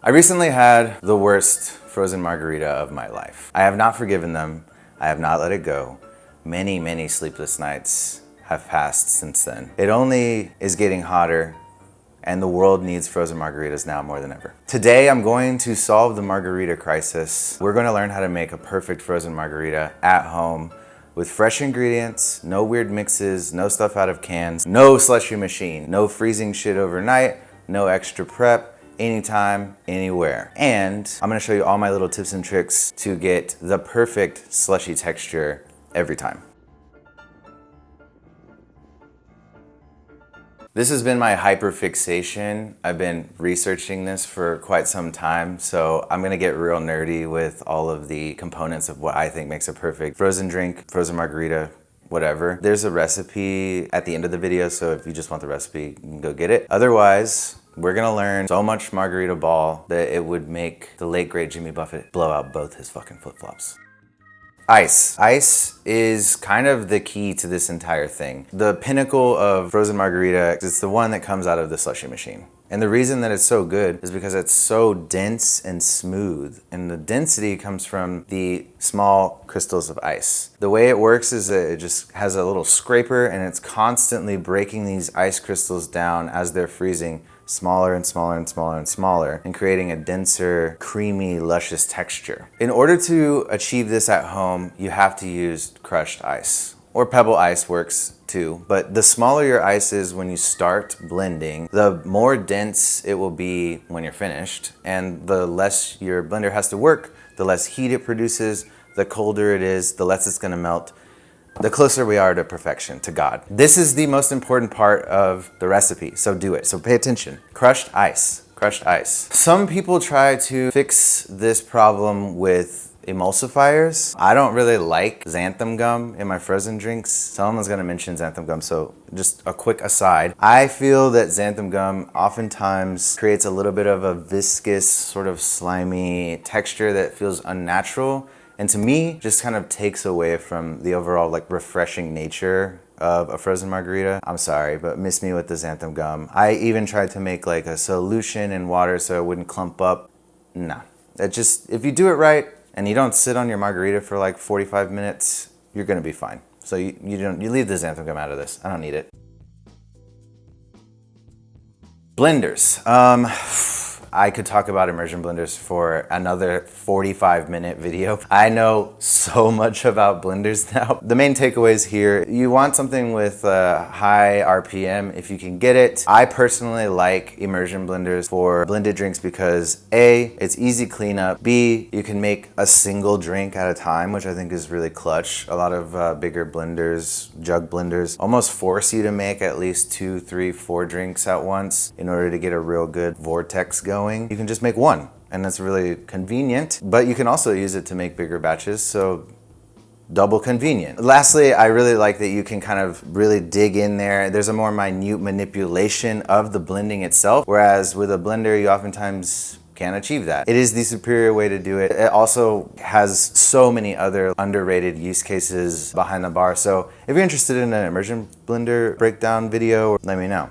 I recently had the worst frozen margarita of my life. I have not forgiven them. I have not let it go. Many, many sleepless nights have passed since then. It only is getting hotter, and the world needs frozen margaritas now more than ever. Today, I'm going to solve the margarita crisis. We're gonna learn how to make a perfect frozen margarita at home with fresh ingredients, no weird mixes, no stuff out of cans, no slushy machine, no freezing shit overnight, no extra prep, anytime, anywhere. And I'm gonna show you all my little tips and tricks to get the perfect slushy texture every time. This has been my hyperfixation. I've been researching this for quite some time, so I'm gonna get real nerdy with all of the components of what I think makes a perfect frozen drink, frozen margarita, whatever. There's a recipe at the end of the video, so if you just want the recipe, you can go get it. Otherwise, we're gonna learn so much margarita ball that it would make the late great Jimmy Buffett blow out both his fucking flip-flops. Ice. Ice is kind of the key to this entire thing. The pinnacle of frozen margarita, it's the one that comes out of the slushy machine. And the reason that it's so good is because it's so dense and smooth. And the density comes from the small crystals of ice. The way it works is that it just has a little scraper and it's constantly breaking these ice crystals down as they're freezing, smaller and smaller and smaller and smaller, and creating a denser, creamy, luscious texture. In order to achieve this at home, you have to use crushed ice. Or pebble ice works too, but the smaller your ice is when you start blending, the more dense it will be when you're finished, and the less your blender has to work, the less heat it produces, the colder it is, the less it's gonna melt, the closer we are to perfection, to God. This is the most important part of the recipe, so do it. So pay attention. Crushed ice, crushed ice. Some people try to fix this problem with emulsifiers. I don't really like xanthan gum in my frozen drinks. Someone's gonna mention xanthan gum, so just a quick aside. I feel that xanthan gum oftentimes creates a little bit of a viscous, sort of slimy texture that feels unnatural. And to me, just kind of takes away from the overall like refreshing nature of a frozen margarita. I'm sorry, but miss me with the xanthan gum. I even tried to make like a solution in water so it wouldn't clump up. Nah, that just, if you do it right and you don't sit on your margarita for like 45 minutes, you're gonna be fine. So you leave the xanthan gum out of this. I don't need it. Blenders. I could talk about immersion blenders for another 45-minute video. I know so much about blenders now. The main takeaways here, you want something with high RPM if you can get it. I personally like immersion blenders for blended drinks because A, it's easy cleanup, B, you can make a single drink at a time, which I think is really clutch. A lot of bigger blenders, jug blenders, almost force you to make at least 2, 3, 4 drinks at once in order to get a real good vortex going. You can just make one, and that's really convenient, but you can also use it to make bigger batches, so double convenient. Lastly, I really like that you can kind of really dig in there. There's a more minute manipulation of the blending itself, whereas with a blender, you oftentimes can't achieve that. It is the superior way to do it. It also has so many other underrated use cases behind the bar, so if you're interested in an immersion blender breakdown video, let me know.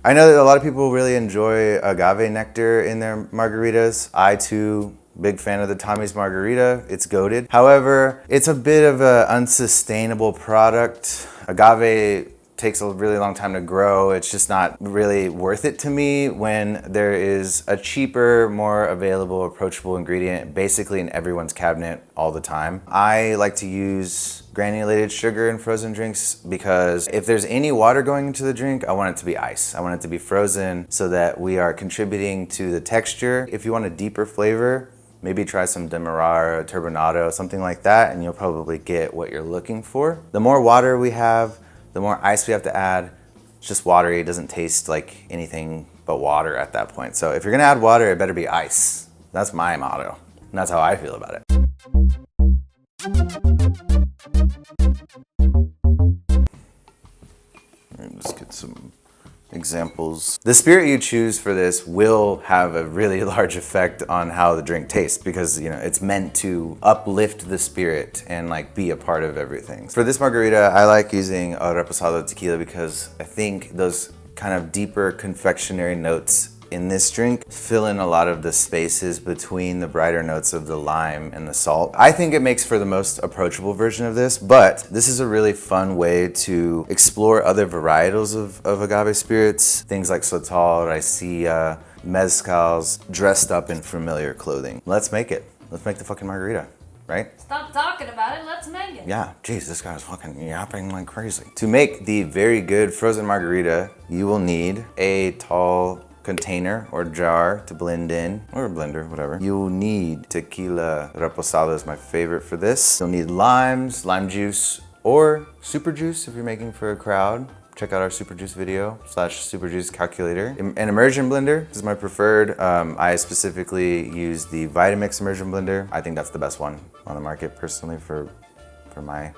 I know that a lot of people really enjoy agave nectar in their margaritas. I too, big fan of the Tommy's margarita. It's goated. However, it's a bit of an unsustainable product. Agave takes a really long time to grow. It's just not really worth it to me when there is a cheaper, more available, approachable ingredient basically in everyone's cabinet all the time. I like to use granulated sugar in frozen drinks because if there's any water going into the drink, I want it to be ice. I want it to be frozen so that we are contributing to the texture. If you want a deeper flavor, maybe try some Demerara, Turbinado, something like that, and you'll probably get what you're looking for. The more water we have, the more ice we have to add. It's just watery. It doesn't taste like anything but water at that point. So if you're gonna add water, it better be ice. That's my motto, and that's how I feel about it. Let's get some examples. The spirit you choose for this will have a really large effect on how the drink tastes because, you know, it's meant to uplift the spirit and like be a part of everything. For this margarita, I like using a reposado tequila because I think those kind of deeper confectionery notes in this drink fill in a lot of the spaces between the brighter notes of the lime and the salt. I think it makes for the most approachable version of this, but this is a really fun way to explore other varietals of agave spirits, things like Sotol, Raicilla, mezcals, dressed up in familiar clothing. Let's make it. Let's make the fucking margarita. Right? Stop talking about it, let's make it. Yeah, geez, this guy's fucking yapping like crazy. To make the very good frozen margarita, you will need a tall container or jar to blend in, or a blender, whatever. You will need tequila reposado is my favorite for this. You'll need limes, lime juice, or super juice if you're making for a crowd. Check out our super juice video / super juice calculator. An immersion blender is my preferred. I specifically use the Vitamix immersion blender. I think that's the best one on the market personally for my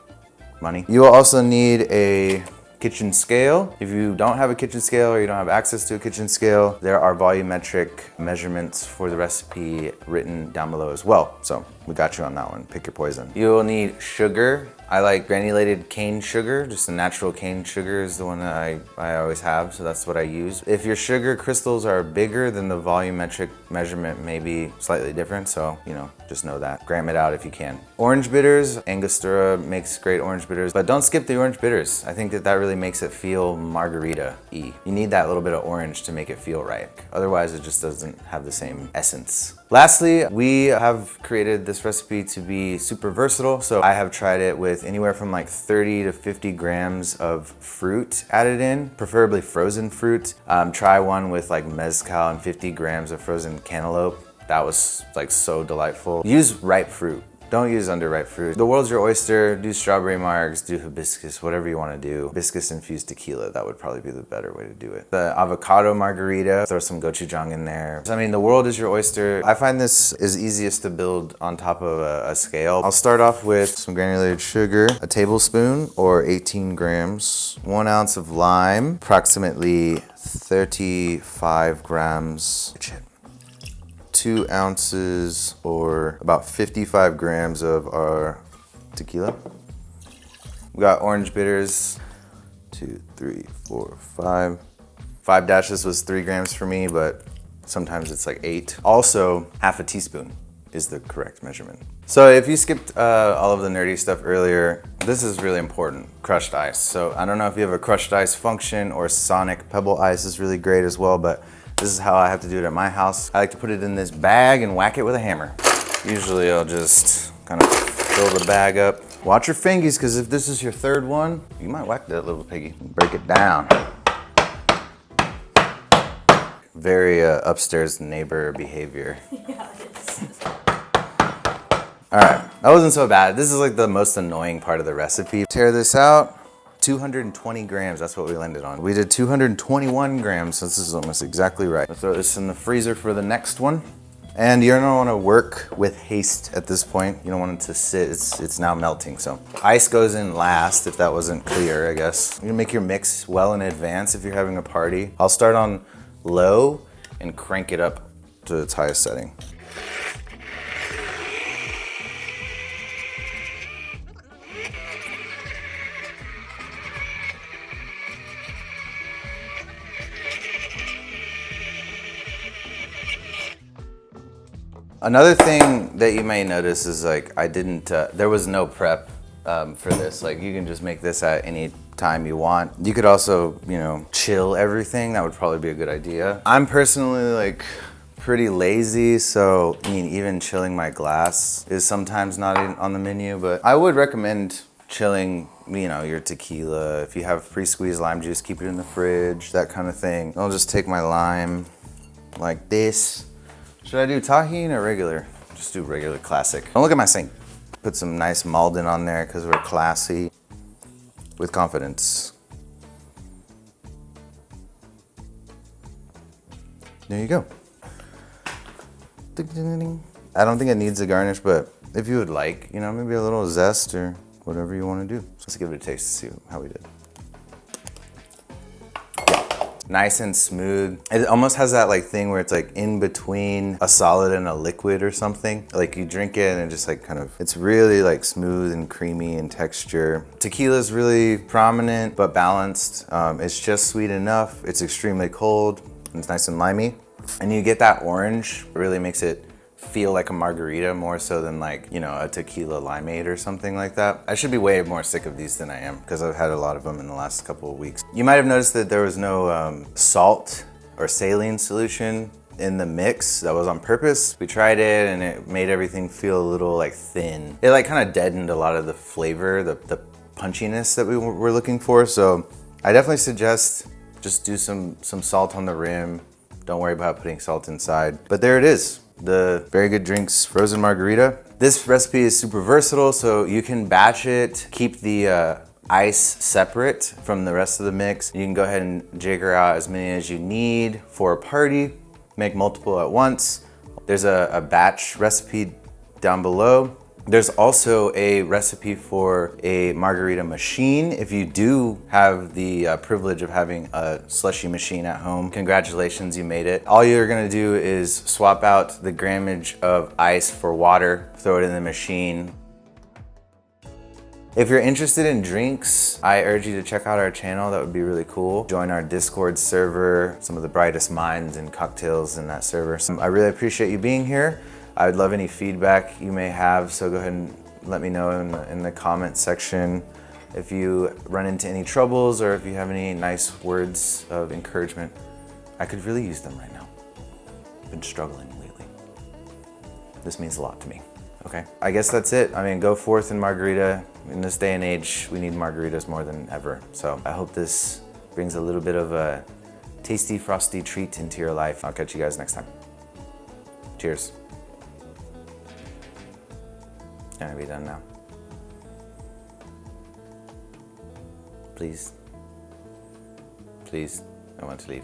money. You will also need a kitchen scale. If you don't have a kitchen scale or you don't have access to a kitchen scale, there are volumetric measurements for the recipe written down below as well. So we got you on that one, pick your poison. You will need sugar. I like granulated cane sugar, just a natural cane sugar is the one that I always have, so that's what I use. If your sugar crystals are bigger, then the volumetric measurement may be slightly different, so, you know, just know that. Gram it out if you can. Orange bitters, Angostura makes great orange bitters, but don't skip the orange bitters. I think that really makes it feel margarita-y. You need that little bit of orange to make it feel right. Otherwise, it just doesn't have the same essence. Lastly, we have created this recipe to be super versatile, so I have tried it with anywhere from like 30 to 50 grams of fruit added in, preferably frozen fruit. Try one with like mezcal and 50 grams of frozen cantaloupe. That was like so delightful. Use ripe fruit. Don't use underripe fruit. The world's your oyster. Do strawberry margs, do hibiscus, whatever you want to do. Hibiscus infused tequila, that would probably be the better way to do it. The avocado margarita, throw some gochujang in there. I mean, the world is your oyster. I find this is easiest to build on top of a scale. I'll start off with some granulated sugar, a tablespoon or 18 grams, 1 ounce of lime, approximately 35 grams. 2 ounces or about 55 grams of our tequila. We got orange bitters, 2, 3, 4, 5. 5 dashes was 3 grams for me, but sometimes it's like 8. Also, half a teaspoon is the correct measurement. So if you skipped all of the nerdy stuff earlier, this is really important, crushed ice. So I don't know if you have a crushed ice function or sonic pebble ice is really great as well, but this is how I have to do it at my house. I like to put it in this bag and whack it with a hammer. Usually I'll just kind of fill the bag up. Watch your fingies, because if this is your third one, you might whack that little piggy. Break it down. Very upstairs neighbor behavior. Yeah, it is. All right, that wasn't so bad. This is like the most annoying part of the recipe. Tear this out. 220 grams, that's what we landed on. We did 221 grams, so this is almost exactly right. I'll throw this in the freezer for the next one. And you're gonna wanna work with haste at this point. You don't want it to sit, it's now melting, so. Ice goes in last, if that wasn't clear, I guess. You're gonna make your mix well in advance if you're having a party. I'll start on low and crank it up to its highest setting. Another thing that you may notice is like I didn't, there was no prep for this. Like you can just make this at any time you want. You could also, you know, chill everything. That would probably be a good idea. I'm personally like pretty lazy, so I mean even chilling my glass is sometimes not on the menu, but I would recommend chilling, you know, your tequila. If you have pre-squeezed lime juice, keep it in the fridge, that kind of thing. I'll just take my lime like this. Should I do tahini or regular? Just do regular classic. Don't look at my sink. Put some nice Malden on there because we're classy. With confidence. There you go. I don't think it needs a garnish, but if you would like, you know, maybe a little zest or whatever you want to do. Let's give it a taste to see how we did. Nice and smooth. It almost has that like thing where it's like in between a solid and a liquid or something. Like you drink it and it just like kind of, it's really like smooth and creamy in texture. Tequila is really prominent but balanced. It's just sweet enough. It's extremely cold. It's nice and limey. And you get that orange, it really makes it feel like a margarita more so than like, you know, a tequila limeade or something like that. I should be way more sick of these than I am because I've had a lot of them in the last couple of weeks. You might have noticed that there was no salt or saline solution in the mix. That was on purpose. We tried it and it made everything feel a little like thin. It like kind of deadened a lot of the flavor, the punchiness that we were looking for. So I definitely suggest just do some salt on the rim. Don't worry about putting salt inside. But there it is, the Very Good Drinks Frozen Margarita. This recipe is super versatile, so you can batch it, keep the ice separate from the rest of the mix. You can go ahead and jigger out as many as you need for a party, make multiple at once. There's a batch recipe down below. There's also a recipe for a margarita machine. If you do have the privilege of having a slushy machine at home, congratulations, you made it. All you're gonna do is swap out the grammage of ice for water, throw it in the machine. If you're interested in drinks, I urge you to check out our channel. That would be really cool. Join our Discord server, some of the brightest minds and cocktails in that server. So I really appreciate you being here. I would love any feedback you may have, so go ahead and let me know in the comment section if you run into any troubles or if you have any nice words of encouragement. I could really use them right now. I've been struggling lately. This means a lot to me, okay? I guess that's it. I mean, go forth in margarita. In this day and age, we need margaritas more than ever. So I hope this brings a little bit of a tasty, frosty treat into your life. I'll catch you guys next time. Cheers. Can I be done now? Please. Please, I want to leave.